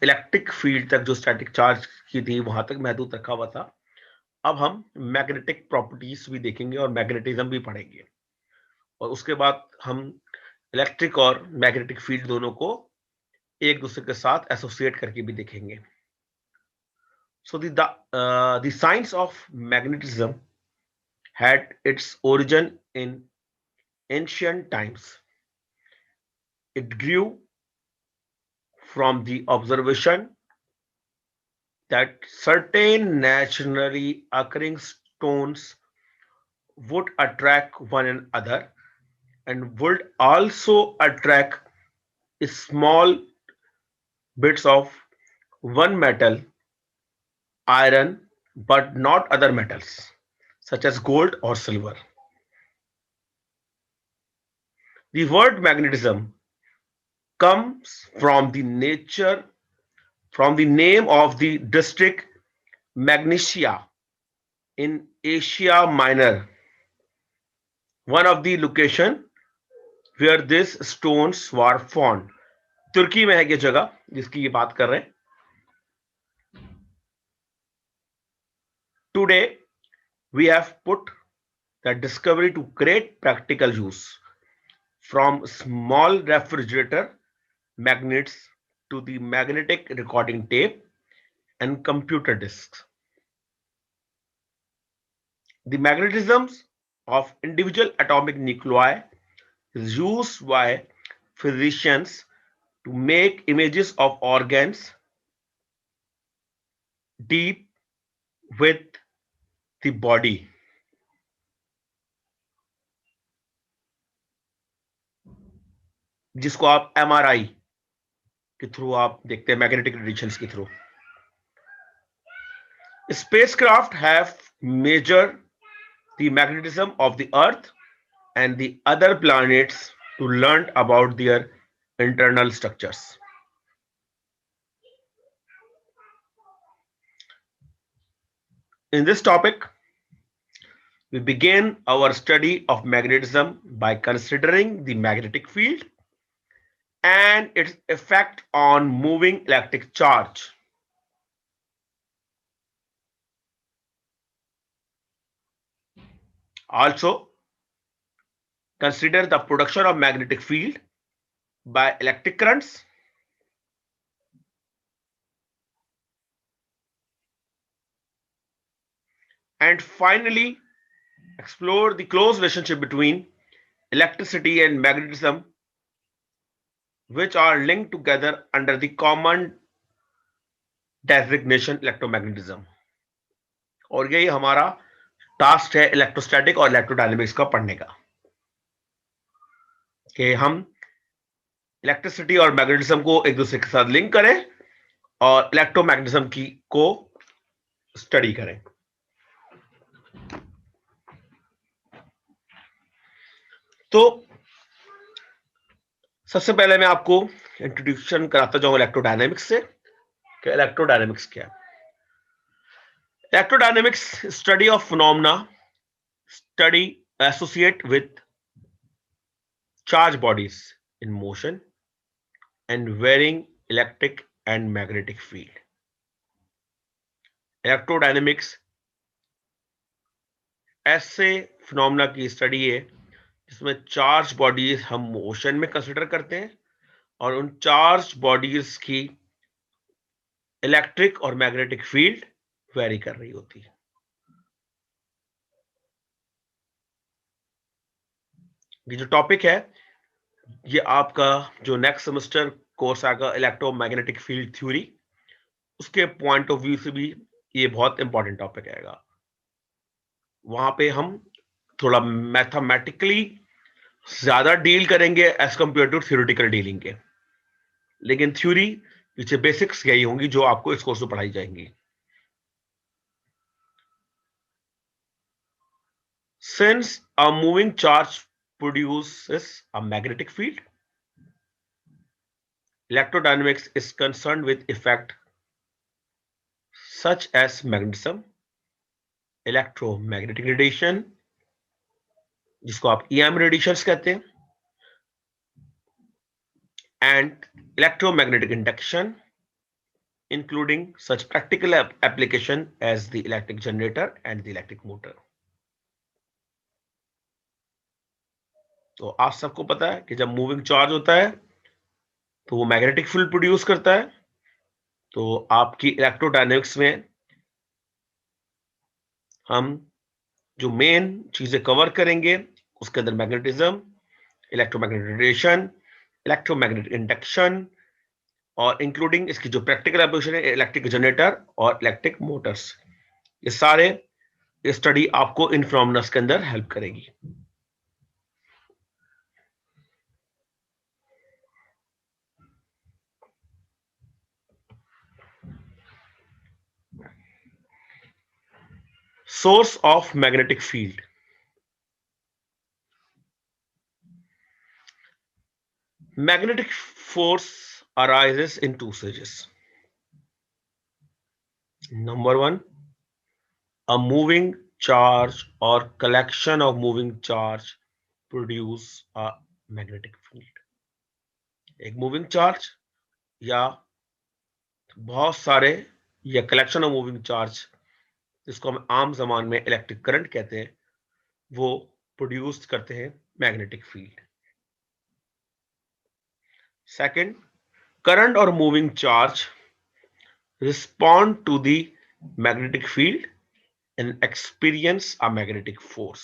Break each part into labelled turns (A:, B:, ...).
A: Electric field तक जो static charge की थी वहां तक महदूद रखा हुआ था। अब हम मैग्नेटिक प्रॉपर्टीज भी देखेंगे और मैग्नेटिज्म भी पढ़ेंगे, और उसके बाद हम इलेक्ट्रिक और मैग्नेटिक फील्ड दोनों को एक दूसरे के साथ एसोसिएट करके भी देखेंगे। So the science of magnetism had its origin in ancient times. It grew from the observation that certain naturally occurring stones would attract one another and would also attract small bits of one metal, iron, but not other metals such as gold or silver. The word magnetism comes from the name of the district Magnesia in Asia Minor, one of the location where these stones were found. तुर्की में है ये जगह जिसकी ये बात कर रहे हैं. Today we have put the discovery to great practical use, from small refrigerator magnets to the magnetic recording tape and computer disks. The magnetisms of individual atomic nuclei is used by physicians to make images of organs deep with the body. जिसको आप MRI के through आप देखते हैं, magnetic radiations के through. Spacecraft have measured the magnetism of the Earth and the other planets to learn about their internal structures. In this topic, we begin our study of magnetism by considering the magnetic field and its effect on moving electric charge. Also, consider the production of magnetic field by electric currents, and finally explore the close relationship between electricity and magnetism, which are linked together under the common designation electromagnetism. और यही हमारा task है electrostatic और electrodynamics का पढ़ने का, कि हम इलेक्ट्रिसिटी और मैग्नेटिज्म को एक दूसरे के साथ लिंक करें और इलेक्ट्रोमैग्नेटिज्म की को स्टडी करें. तो सबसे पहले मैं आपको इंट्रोड्यूक्शन कराता जाऊं इलेक्ट्रोडायनेमिक्स से कि इलेक्ट्रोडायनेमिक्स क्या है. Electrodynamics study of phenomena study associate with charge bodies in motion and varying electric and magnetic field. Electrodynamics ऐसे फिनोमेना की स्टडी है जिसमें चार्ज बॉडीज हम मोशन में कंसिडर करते हैं और उन चार्ज बॉडीज की इलेक्ट्रिक और मैग्नेटिक फील्ड वेरी कर रही होती है. ये जो टॉपिक है ये आपका जो नेक्स्ट सेमेस्टर कोर्स आएगा इलेक्ट्रोमैग्नेटिक फील्ड थ्योरी, उसके पॉइंट ऑफ व्यू से भी ये बहुत इंपॉर्टेंट टॉपिक आएगा. वहां पे हम थोड़ा मैथमेटिकली ज्यादा डील करेंगे as compare to theoretical dealing के, लेकिन थ्योरी पीछे बेसिक्स यही होंगी जो आपको इस कोर्स में पढ़ाई जाएंगी. Since a moving charge produces a magnetic field, electrodynamics is concerned with effects such as magnetism, electromagnetic radiation, जिसको आप EM radiations कहते हैं, and electromagnetic induction, including such practical application as the electric generator and the electric motor. तो आप सबको पता है कि जब मूविंग चार्ज होता है तो वो मैग्नेटिक फील्ड प्रोड्यूस करता है। तो आपकी इलेक्ट्रोडायनेमिक्स में हम जो मेन चीजें कवर करेंगे उसके अंदर magnetism, electromagnetic radiation, electromagnetic induction और इंक्लूडिंग इसकी जो प्रैक्टिकल एप्लीकेशन है इलेक्ट्रिक जनरेटर और इलेक्ट्रिक मोटर्स, ये सारे स्टडी आपको इन फिनोमेनस के अंदर हेल्प करेगी। Source of magnetic field. Magnetic force arises in two stages. Number one, a moving charge or collection of moving charge produce a magnetic field. एक moving charge या बहुत सारे या कलेक्शन ऑफ मूविंग चार्ज, जिसको हम आम जबान में इलेक्ट्रिक करंट कहते हैं, वो प्रोड्यूस करते हैं मैग्नेटिक फील्ड। सेकंड, करंट और moving charge respond to the magnetic field and experience a magnetic force.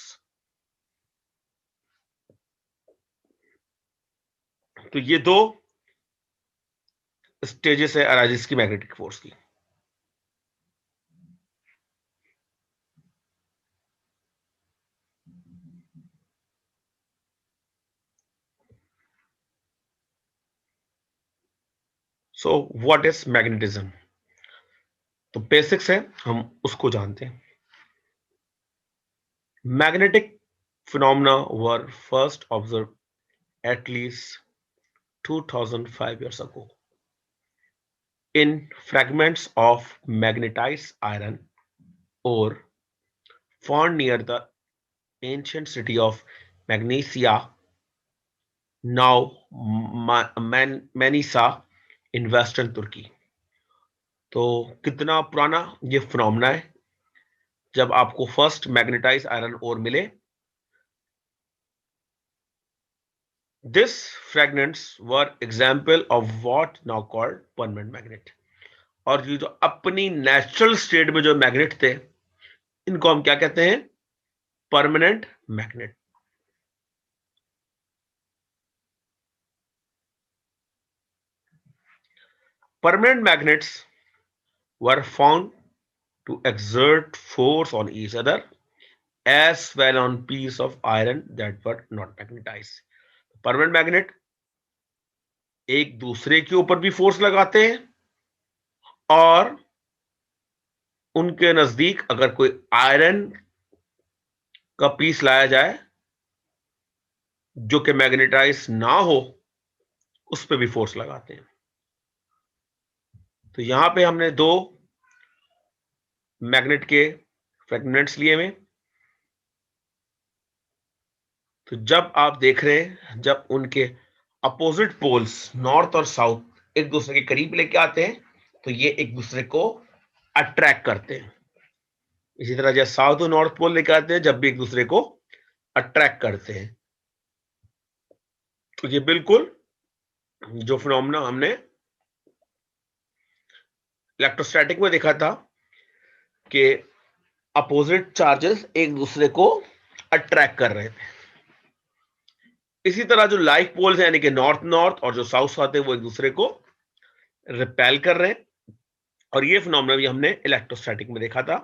A: तो ये दो स्टेजेस है अराइजिस की मैग्नेटिक फोर्स की। So what is magnetism? तो बेसिक्स है, हम उसको जानते हैं। Magnetic phenomena were first observed at least 2005 years ago in fragments of magnetized iron ore found near the ancient city of Magnesia, now Manisa in western Turkey. तो कितना पुराना ये फिनोमेना है जब आपको फर्स्ट मैग्नेटाइज आयरन ओर मिले। This fragments were example of what now called permanent magnet. और ये जो अपनी नेचुरल स्टेट में जो मैग्नेट थे, इनको हम क्या कहते हैं? Permanent magnet. Permanent magnets were found to exert force on each other as well on piece of iron that were not magnetized. Permanent magnet एक दूसरे के ऊपर भी फोर्स लगाते हैं और उनके नजदीक अगर कोई आयरन का पीस लाया जाए जो कि मैग्नेटाइज ना हो, उस पर भी फोर्स लगाते हैं। तो यहां पे हमने दो मैग्नेट के फ्रैगमेंट्स लिए हुए। तो जब आप देख रहे हैं, जब उनके अपोजिट पोल्स नॉर्थ और साउथ एक दूसरे के करीब लेके आते हैं, तो ये एक दूसरे को अट्रैक्ट करते हैं। इसी तरह जब साउथ और नॉर्थ पोल लेके आते हैं, जब भी एक दूसरे को अट्रैक्ट करते हैं। तो ये बिल्कुल जो फिनोमेना हमने इलेक्ट्रोस्टैटिक में देखा था कि अपोजिट चार्जेस एक दूसरे को अट्रैक्ट कर रहे थे, इसी तरह जो लाइक पोल्स हैं यानी कि नॉर्थ नॉर्थ और जो साउथ साउथ है वो एक दूसरे को रिपेल कर रहे हैं। और ये फिनोमेना भी हमने इलेक्ट्रोस्टैटिक में देखा था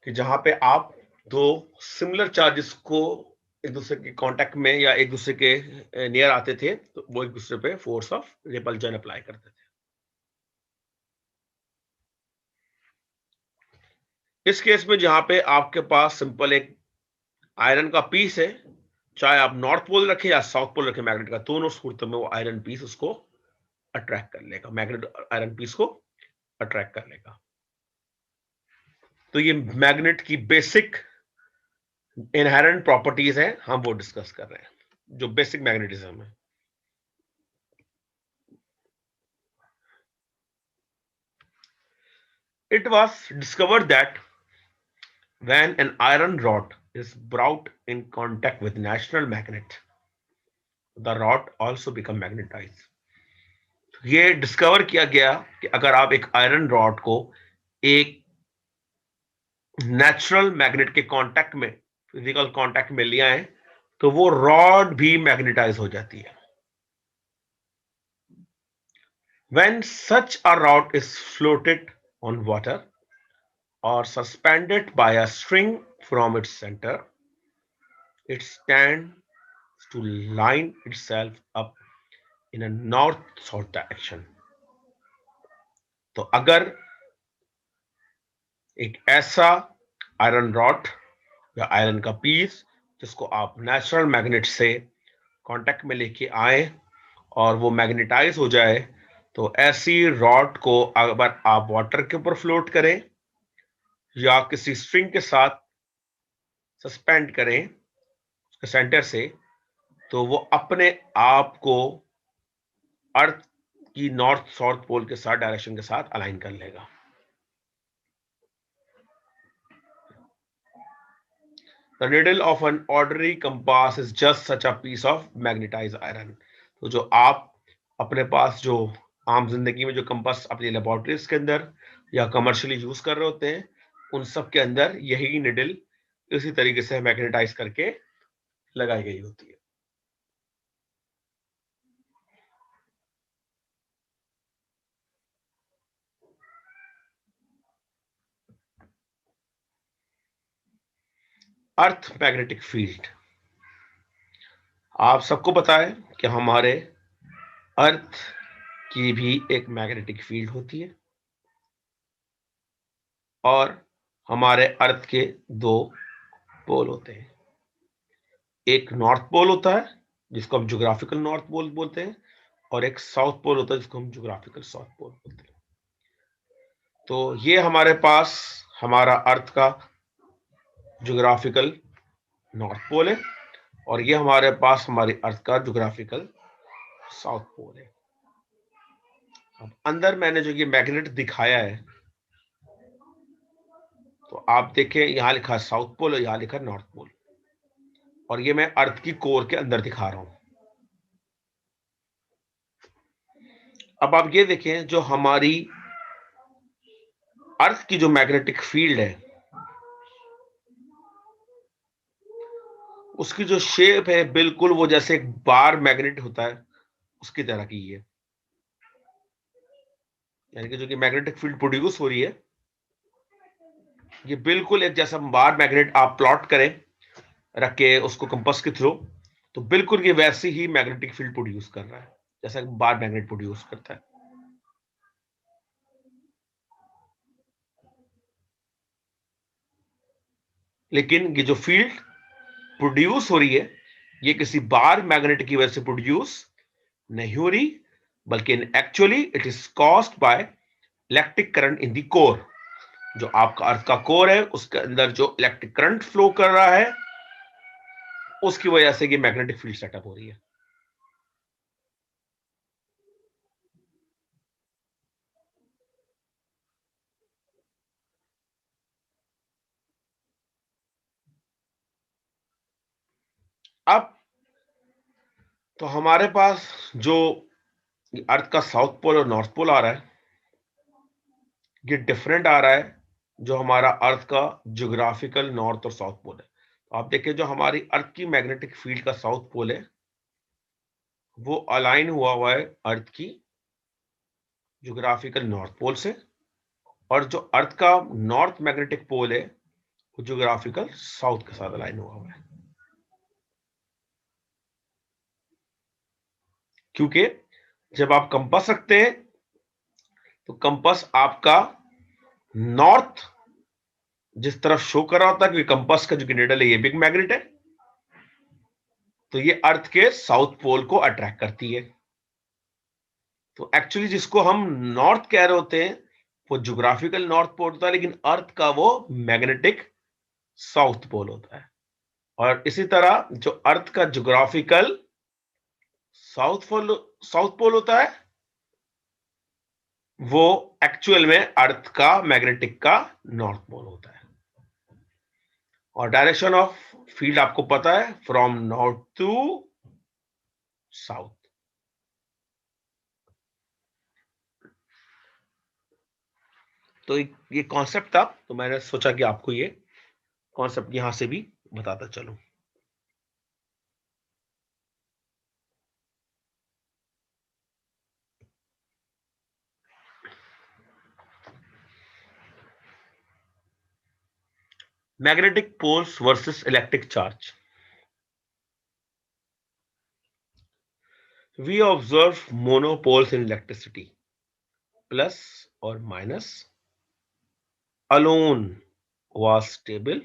A: कि जहां पे आप दो सिमिलर चार्जेस को एक दूसरे के कांटेक्ट में या एक दूसरे के नियर आते थे, तो वो एक दूसरे पे फोर्स ऑफ रिपल्जन अप्लाई करते थे। इस केस में जहां पे आपके पास सिंपल एक आयरन का पीस है, चाहे आप नॉर्थ पोल रखें या साउथ पोल रखें मैग्नेट का, दोनों सूरतों में वो आयरन पीस उसको अट्रैक्ट कर लेगा, मैग्नेट आयरन पीस को अट्रैक्ट कर लेगा। तो ये मैग्नेट की बेसिक इनहेरेंट प्रॉपर्टीज है, हम वो डिस्कस कर रहे हैं, जो बेसिक मैग्नेटिज्म है। It was discovered that when an iron rod is brought in contact with natural magnet, the rod also become magnetized. ये डिस्कवर किया गया कि अगर आप एक आयरन रॉड को एक नेचुरल मैग्नेट के कांटेक्ट में, फिजिकल कांटेक्ट में ले आए, तो वो रॉड भी मैग्नेटाइज हो जाती है. When such a rod is floated on water or suspended by a string from its center, it stands to line itself up in a north-south direction. तो अगर एक ऐसा आयरन रॉड या आयरन का पीस जिसको आप नेचुरल मैग्नेट से contact में लेके आए और वो मैग्नेटाइज हो जाए, तो ऐसी रॉड को अगर आप वाटर के ऊपर फ्लोट करें या किसी स्ट्रिंग के साथ सस्पेंड करें उसके सेंटर से, तो वो अपने आप को अर्थ की नॉर्थ साउथ पोल के साथ डायरेक्शन के साथ अलाइन कर लेगा. The needle of an ordinary compass is just such a piece of magnetized iron. तो जो आप अपने पास जो आम जिंदगी में जो कंपास अपनी लेबोरेटरीज के अंदर या कमर्शियली यूज कर रहे होते हैं, उन सब के अंदर यही निडल इसी तरीके से मैग्नेटाइज करके लगाई गई होती है. Earth magnetic field. आप सबको पता है कि हमारे अर्थ की भी एक मैग्नेटिक फील्ड होती है और हमारे अर्थ के दो पोल होते हैं. एक नॉर्थ पोल होता है जिसको हम ज्योग्राफिकल नॉर्थ पोल बोलते हैं और एक साउथ पोल होता है जिसको हम ज्योग्राफिकल साउथ पोल बोलते हैं. तो ये हमारे पास हमारा अर्थ का ज्योग्राफिकल नॉर्थ पोल है और ये हमारे पास हमारी अर्थ का ज्योग्राफिकल साउथ पोल है. अब अंदर मैंने जो ये मैग्नेट दिखाया है, तो आप देखें यहां लिखा है साउथ पोल और यहां लिखा है नॉर्थ पोल, और ये मैं अर्थ की कोर के अंदर दिखा रहा हूं. अब आप ये देखें जो हमारी अर्थ की जो मैग्नेटिक फील्ड है उसकी जो शेप है बिल्कुल वो जैसे एक बार मैग्नेट होता है उसकी तरह की है. यानी कि जो कि मैग्नेटिक फील्ड प्रोड्यूस हो रही है ये बिल्कुल एक जैसा बार मैग्नेट आप प्लॉट करें रख के उसको कंपास के थ्रू, तो बिल्कुल ये वैसी ही मैग्नेटिक फील्ड प्रोड्यूस कर रहा है जैसा बार मैग्नेट प्रोड्यूस करता है. लेकिन ये जो फील्ड प्रोड्यूस हो रही है ये किसी बार मैग्नेट की वजह से प्रोड्यूस नहीं हो रही, बल्कि actually it is caused by electric current in the core. जो आपका अर्थ का कोर है उसके अंदर जो इलेक्ट्रिक करंट फ्लो कर रहा है उसकी वजह से ये मैग्नेटिक फील्ड सेटअप हो रही है. अब तो हमारे पास जो अर्थ का साउथ पोल और नॉर्थ पोल आ रहा है ये डिफरेंट आ रहा है जो हमारा अर्थ का ज्योग्राफिकल नॉर्थ और साउथ पोल है. तो आप देखिए जो हमारी अर्थ की मैग्नेटिक फील्ड का साउथ पोल है वो अलाइन हुआ है अर्थ की ज्योग्राफिकल नॉर्थ पोल से, और जो अर्थ का नॉर्थ मैग्नेटिक पोल है वो ज्योग्राफिकल साउथ के साथ अलाइन हुआ है. क्योंकि जब आप कंपास रखते हैं तो कंपास आपका नॉर्थ जिस तरफ शो कर रहा होता है, क्योंकि कंपास का जो निडल है ये बिग मैग्नेट है, तो ये अर्थ के साउथ पोल को अट्रैक्ट करती है. तो एक्चुअली जिसको हम नॉर्थ कह रहे होते हैं वो ज्योग्राफिकल नॉर्थ पोल होता है, लेकिन अर्थ का वो मैग्नेटिक साउथ पोल होता है. और इसी तरह जो अर्थ का ज्योग्राफिकल साउथ पोल होता है वो एक्चुअल में अर्थ का मैग्नेटिक का नॉर्थ पोल होता है। और डायरेक्शन ऑफ फील्ड आपको पता है, फ्रॉम नॉर्थ टू साउथ। तो ये कॉन्सेप्ट था, तो मैंने सोचा कि आपको ये कॉन्सेप्ट यहां से भी बताता चलूं। Magnetic poles versus electric charge. We observe monopoles in electricity, plus or minus, alone was stable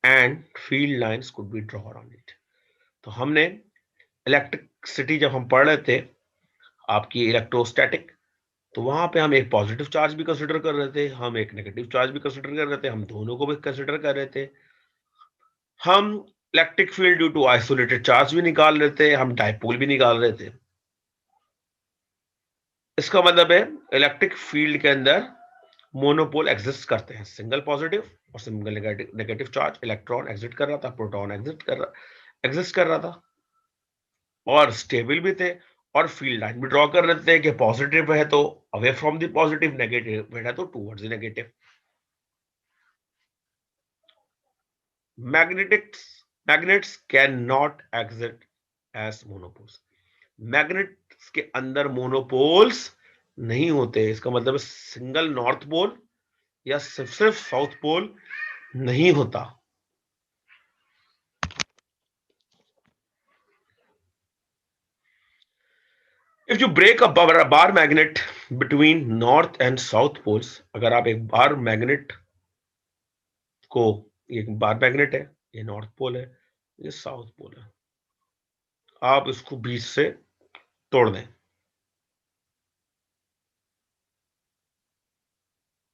A: and field lines could be drawn on it. तो हमने इलेक्ट्रिसिटी जब हम पढ़ रहे थे आपकी इलेक्ट्रोस्टैटिक, तो वहां पे हम एक पॉजिटिव चार्ज भी कंसिडर कर रहे थे, हम एक नेगेटिव चार्ज भी कंसिडर कर रहे थे, हम दोनों को भी कंसिडर कर रहे थे। हम electric field due to isolated charge भी निकाल रहे थे, हम डायपोल भी निकाल रहे थे। इसका मतलब है इलेक्ट्रिक फील्ड के अंदर मोनोपोल एग्जिस्ट करते हैं, सिंगल पॉजिटिव और single negative charge. Electron exit कर रहा था, प्रोटॉन एग्जिस्ट कर रहा था, और स्टेबल भी थे, और फील्ड लाइन भी ड्रॉ कर रहे थे कि पॉजिटिव है तो away from the positive, negative है तो towards the negative. Magnets can not exist as monopoles. Magnets के अंदर मोनोपोल्स नहीं होते। इसका मतलब सिंगल नॉर्थ पोल या सिर्फ साउथ पोल नहीं होता। If you break a bar magnet between north and south poles, अगर आप एक बार मैग्नेट को, एक बार मैग्नेट है, ये नॉर्थ पोल है, ये साउथ पोल है, आप इसको बीच से तोड़ दें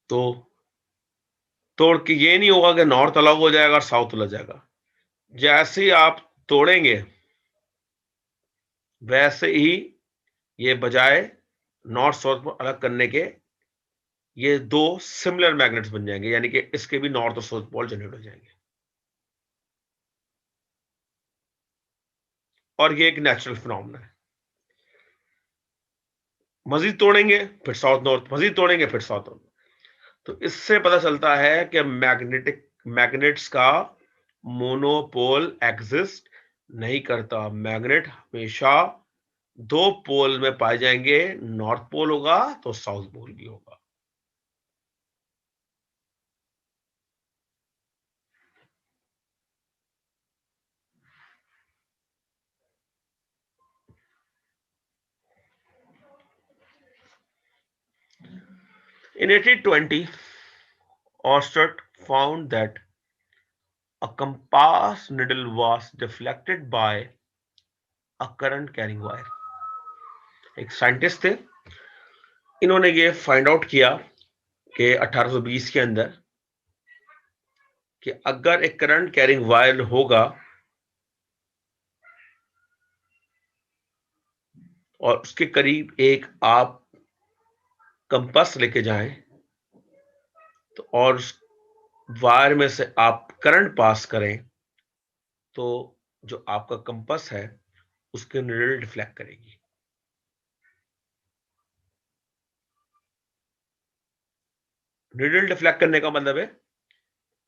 A: तो तोड़ के ये नहीं होगा कि नॉर्थ अलग हो जाएगा और साउथ अलग जाएगा। जैसे ही आप तोड़ेंगे वैसे ही ये बजाय नॉर्थ साउथ को अलग करने के ये दो सिमिलर मैग्नेट्स बन जाएंगे, यानी कि इसके भी नॉर्थ और साउथ पोल जनरेट हो जाएंगे, और ये एक नेचुरल फिनोमेना है। मजीद तोड़ेंगे फिर साउथ नॉर्थ, मजीद तोड़ेंगे फिर साउथ नॉर्थ। तो इससे पता चलता है कि मैग्नेट्स का मोनोपोल एग्जिस्ट नहीं करता। मैग्नेट हमेशा दो पोल में पाए जाएंगे, नॉर्थ पोल होगा तो साउथ पोल भी होगा। In 1820, Oersted found that a compass needle was deflected by a current carrying wire. एक साइंटिस्ट थे, इन्होंने ये फाइंड आउट किया कि 1820 के अंदर कि अगर एक करंट कैरिंग वायर होगा और उसके करीब एक आप कंपास लेके जाएं, तो और वायर में से आप करंट पास करें, तो जो आपका कंपास है उसके निडल डिफ्लेक्ट करेगी। निडल डिफ्लेक्ट करने का मतलब है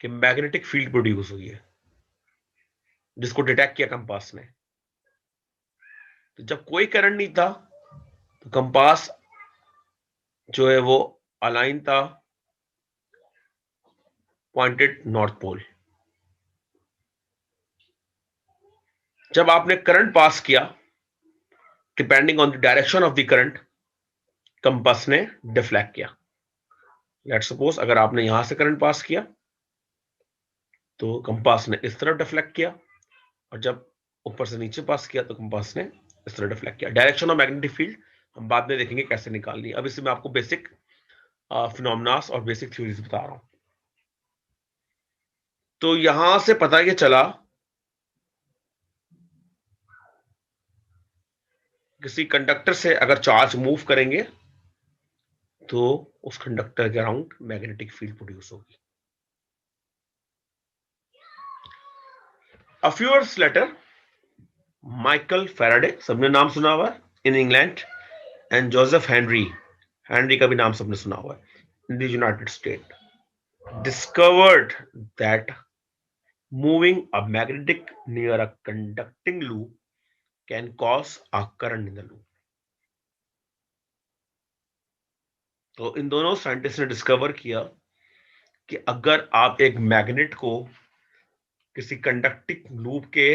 A: कि मैग्नेटिक फील्ड प्रोड्यूस हुई है जिसको डिटेक्ट किया कंपास ने। तो जब कोई करंट नहीं था तो कंपास जो है वो अलाइन था पॉइंटेड नॉर्थ पोल। जब आपने करंट पास किया, depending on the direction of the current, compass ने डिफ्लेक्ट किया। लेट्स सपोज अगर आपने यहां से करंट पास किया तो कंपास ने इस तरफ डिफ्लेक्ट किया, और जब ऊपर से नीचे पास किया तो कंपास ने इस तरह डिफ्लेक्ट किया। डायरेक्शन ऑफ मैग्नेटिक फील्ड हम बाद में देखेंगे कैसे निकालनी है। अब इससे मैं आपको बेसिक फिनोमेनास और बेसिक थ्योरीज बता रहा हूं। तो यहां से पता ये चला किसी कंडक्टर से अगर चार्ज मूव करेंगे तो उस कंडक्टर के अराउंड मैग्नेटिक फील्ड प्रोड्यूस होगी। A few years later, Michael Faraday, सबने नाम सुना हुआ है, in England, and Joseph Henry, Henry का भी नाम सबने सुना हुआ है, in the United state, discovered that moving a magnetic near a conducting loop can cause a current in the loop. तो इन दोनों साइंटिस्ट ने डिस्कवर किया कि अगर आप एक मैग्नेट को किसी कंडक्टिंग लूप के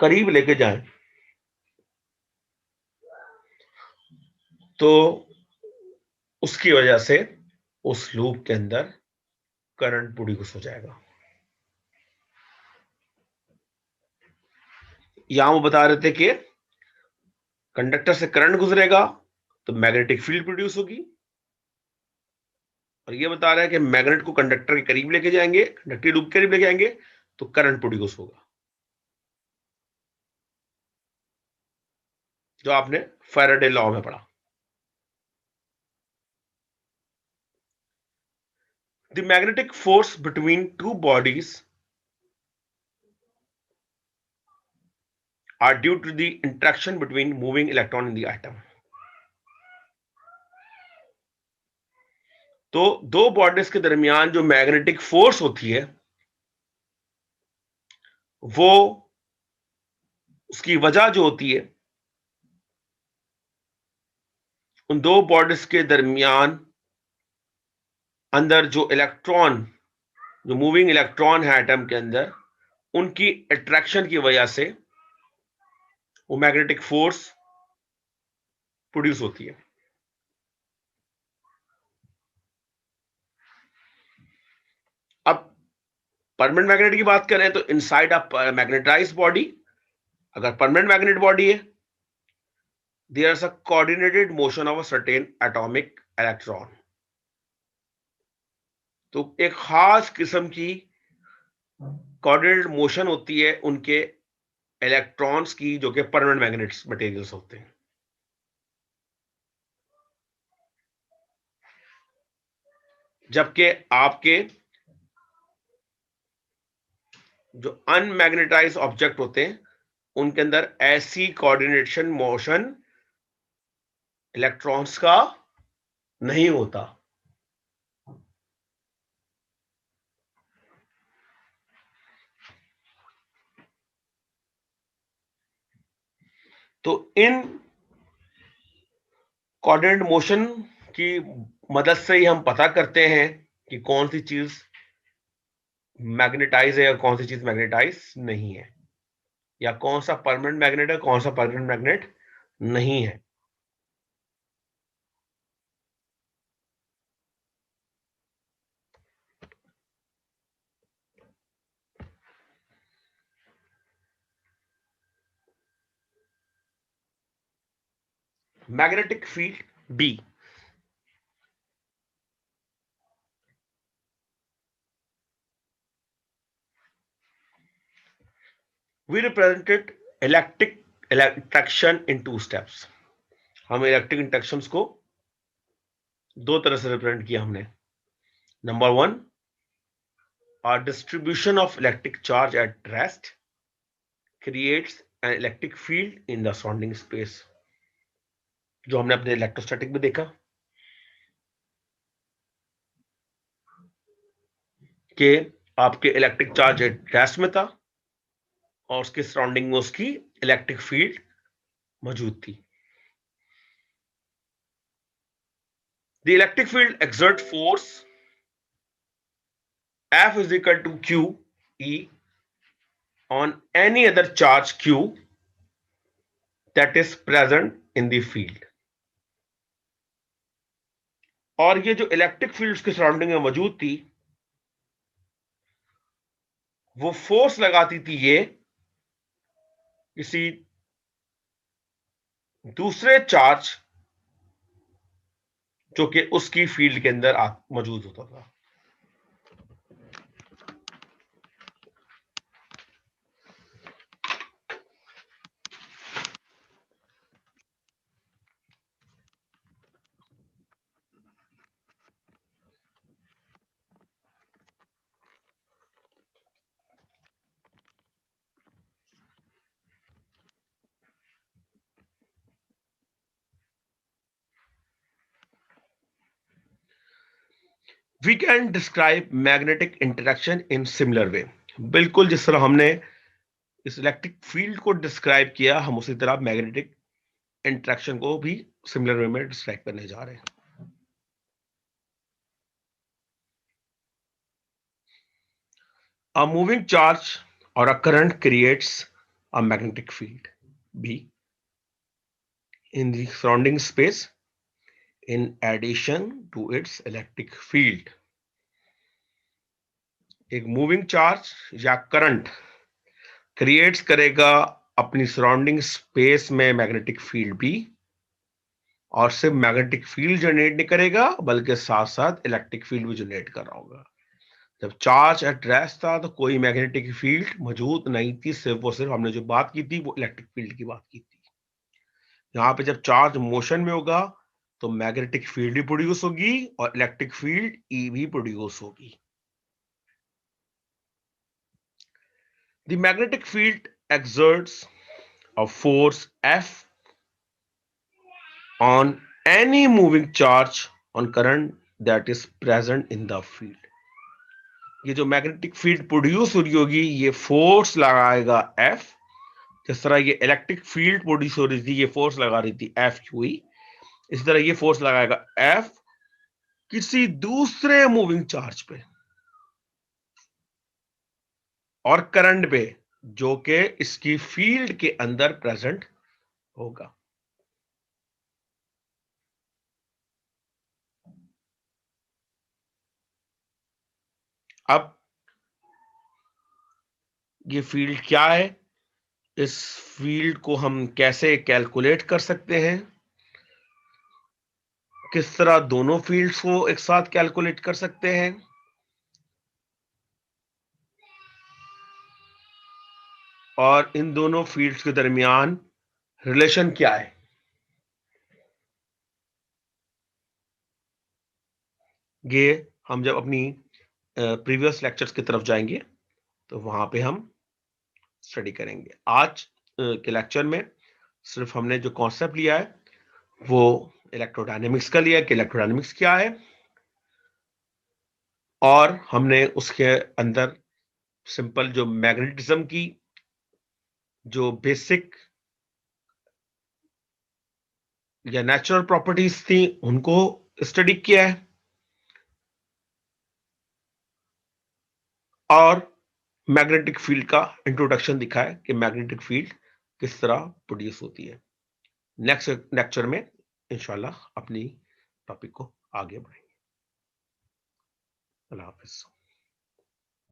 A: करीब लेके जाएं तो उसकी वजह से उस लूप के अंदर करंट प्रोड्यूस हो जाएगा। यहां वो बता रहे थे कि कंडक्टर से करंट गुजरेगा तो मैग्नेटिक फील्ड प्रोड्यूस होगी, और ये बता रहा है कि मैग्नेट को कंडक्टर के करीब लेके जाएंगे, कंडक्टिव लूप के करीब लेके जाएंगे तो करंट प्रोड्यूस होगा, जो आपने फैराडे लॉ में पढ़ा। The magnetic force between two bodies are due to the interaction between moving electron in the atom. तो दो बॉडीज के दरमियान जो मैग्नेटिक फोर्स होती है वो उसकी वजह जो होती है उन दो बॉडीज के दरमियान अंदर जो इलेक्ट्रॉन, जो मूविंग इलेक्ट्रॉन है एटम के अंदर, उनकी अट्रैक्शन की वजह से वो मैग्नेटिक फोर्स प्रोड्यूस होती है। अब परमानेंट मैग्नेट की बात करें तो इनसाइड अ मैग्नेटाइज्ड बॉडी, अगर परमानेंट मैग्नेट बॉडी है, there's a coordinated motion of a certain atomic electron. तो एक खास किस्म की कोऑर्डिनेटेड मोशन होती है उनके इलेक्ट्रॉन्स की, जो कि परमानेंट मैग्नेट्स मटेरियल्स होते हैं। जबकि आपके जो अनमैग्नेटाइज ऑब्जेक्ट होते हैं उनके अंदर ऐसी कोऑर्डिनेशन मोशन इलेक्ट्रॉन्स का नहीं होता। तो इन कोऑर्डिनेट मोशन की मदद से ही हम पता करते हैं कि कौन सी चीज मैग्नेटाइज है और कौन सी चीज मैग्नेटाइज नहीं है, या कौन सा परमानेंट मैग्नेट है कौन सा परमानेंट मैग्नेट नहीं है। Magnetic field B, we represented electric attraction in two steps. हम इलेक्ट्रिक इंटरेक्शंस को दो तरह से रिप्रेजेंट किया हमने। Number one, our distribution of electric charge at rest creates an electric field in the surrounding space, जो हमने अपने इलेक्ट्रोस्टैटिक में देखा कि आपके इलेक्ट्रिक चार्ज एट रेस्ट में था और उसके सराउंडिंग में उसकी इलेक्ट्रिक फील्ड मौजूद थी। The electric field exert force F is equal to Q E on any other charge Q that is present in the field. और ये जो इलेक्ट्रिक फील्ड के सराउंडिंग में मौजूद थी वो फोर्स लगाती थी ये किसी दूसरे चार्ज जो कि उसकी फील्ड के अंदर मौजूद होता था। We can describe magnetic interaction in similar way. बिल्कुल जिस तरह हमने इस इलेक्ट्रिक फील्ड को डिस्क्राइब किया, हम उसी तरह मैग्नेटिक इंटरेक्शन को भी सिमिलर वे में डिस्क्राइब करने जा रहे हैं। A moving charge or a current creates a magnetic field B in the surrounding space in addition to its electric field। एक मूविंग चार्ज या करंट क्रिएट्स करेगा अपनी सराउंडिंग स्पेस में मैग्नेटिक फील्ड भी, और सिर्फ मैग्नेटिक फील्ड जनरेट नहीं करेगा बल्कि साथ साथ इलेक्ट्रिक फील्ड भी जनरेट कर रहा होगा। जब चार्ज एट रेस्ट था तो कोई मैग्नेटिक फील्ड मौजूद नहीं थी, सिर्फ और सिर्फ हमने जो बात की थी वो इलेक्ट्रिक फील्ड की बात की थी। यहाँ पे जब चार्ज मोशन में होगा तो मैग्नेटिक फील्ड भी प्रोड्यूस होगी और इलेक्ट्रिक फील्ड ई भी प्रोड्यूस होगी। The magnetic field exerts a force F on any moving charge on current that is present in the field। ये जो मैग्नेटिक फील्ड प्रोड्यूस हो रही होगी ये फोर्स लगाएगा F, जिस तरह ये इलेक्ट्रिक फील्ड प्रोड्यूस हो रही थी ये फोर्स लगा रही थी F क्यू, इस तरह ये फोर्स लगाएगा F किसी दूसरे मूविंग चार्ज पे और करंट पे जो कि इसकी फील्ड के अंदर प्रेजेंट होगा। अब ये फील्ड क्या है, इस फील्ड को हम कैसे कैलकुलेट कर सकते हैं, किस तरह दोनों फील्ड्स को एक साथ कैलकुलेट कर सकते हैं, और इन दोनों फील्ड्स के दरमियान रिलेशन क्या है। ये हम जब अपनी प्रीवियस लेक्चर्स की तरफ जाएंगे तो वहां पे हम स्टडी करेंगे। आज के लेक्चर में सिर्फ हमने जो कॉन्सेप्ट लिया है वो इलेक्ट्रोडायनेमिक्स का लिया है कि इलेक्ट्रोडायनेमिक्स क्या है, और हमने उसके अंदर सिंपल जो मैग्नेटिज्म की जो बेसिक या नेचुरल प्रॉपर्टीज थी उनको स्टडी किया है, और मैग्नेटिक फील्ड का इंट्रोडक्शन दिखा है कि मैग्नेटिक फील्ड किस तरह प्रोड्यूस होती है। नेक्स्ट लेक्चर में इंशाल्लाह अपनी टॉपिक को आगे बढ़ेंगे। अल्लाह हाफिज।